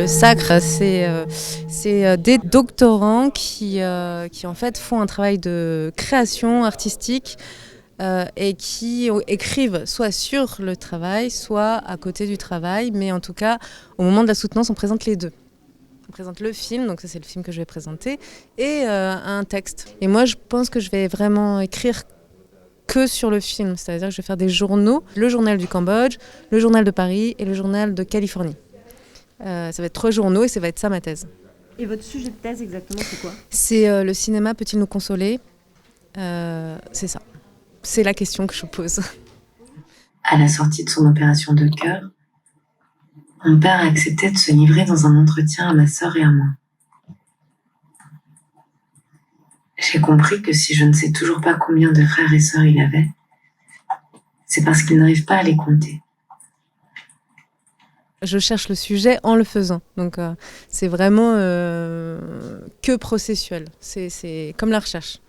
Le sacre, c'est des doctorants qui en fait font un travail de création artistique et qui écrivent soit sur le travail, soit à côté du travail, mais en tout cas, au moment de la soutenance, on présente les deux. On présente le film, donc ça c'est le film que je vais présenter, et un texte. Et moi je pense que je vais vraiment écrire que sur le film, c'est-à-dire que je vais faire des journaux, le journal du Cambodge, le journal de Paris et le journal de Californie. Ça va être 3 journaux et ça va être ça ma thèse. Et votre sujet de thèse exactement, c'est quoi? C'est le cinéma peut-il nous consoler? C'est ça. C'est la question que je pose. À la sortie de son opération de cœur, mon père a accepté de se livrer dans un entretien à ma sœur et à moi. J'ai compris que si je ne sais toujours pas combien de frères et sœurs il avait, c'est parce qu'il n'arrive pas à les compter. Je cherche le sujet en le faisant. Donc c'est vraiment que processuel. C'est comme la recherche.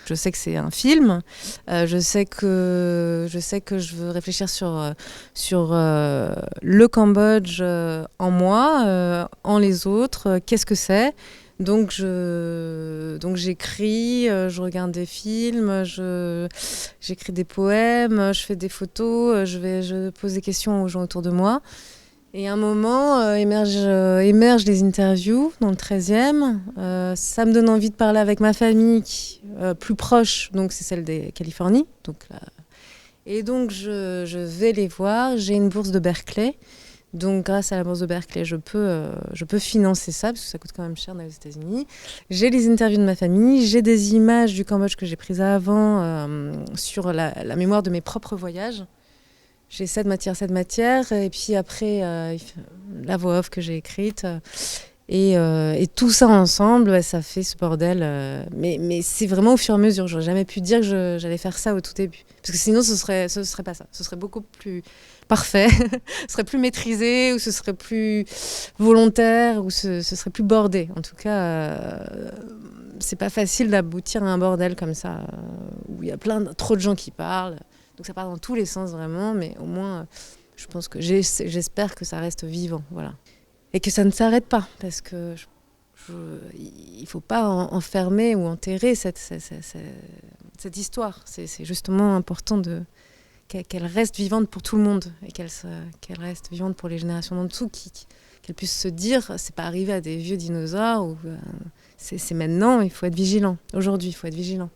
Je sais que c'est un film. Je sais que je veux réfléchir sur le Cambodge en moi, en les autres. Qu'est-ce que c'est ? Donc j'écris, je regarde des films, j'écris des poèmes, je fais des photos, je pose des questions aux gens autour de moi. Et à un moment, émergent les interviews dans le 13e. Ça me donne envie de parler avec ma famille, plus proche, donc c'est celle des Californie. Et donc je vais les voir. J'ai une bourse de Berkeley. Donc grâce à la bourse de Berkeley, je peux financer ça, parce que ça coûte quand même cher dans les États-Unis. J'ai les interviews de ma famille, j'ai des images du Cambodge que j'ai prises avant sur la mémoire de mes propres voyages. J'ai cette matière, et puis après, la voix off que j'ai écrite. Et tout ça ensemble, ça fait ce bordel. Mais c'est vraiment au fur et à mesure. J'aurais jamais pu dire que j'allais faire ça au tout début. Parce que sinon, ce serait pas ça. Ce serait beaucoup plus parfait, ce serait plus maîtrisé, ou ce serait plus volontaire, ou ce serait plus bordé. En tout cas, c'est pas facile d'aboutir à un bordel comme ça, où il y a trop de gens qui parlent. Donc ça part dans tous les sens vraiment, mais au moins, je pense que j'espère que ça reste vivant, voilà. Et que ça ne s'arrête pas, parce que il ne faut pas enfermer ou enterrer cette histoire. C'est justement important qu'elle reste vivante pour tout le monde, et qu'elle reste vivante pour les générations d'en dessous, qu'elle puisse se dire, c'est pas arrivé à des vieux dinosaures, ou c'est maintenant, il faut être vigilant. Aujourd'hui, il faut être vigilant.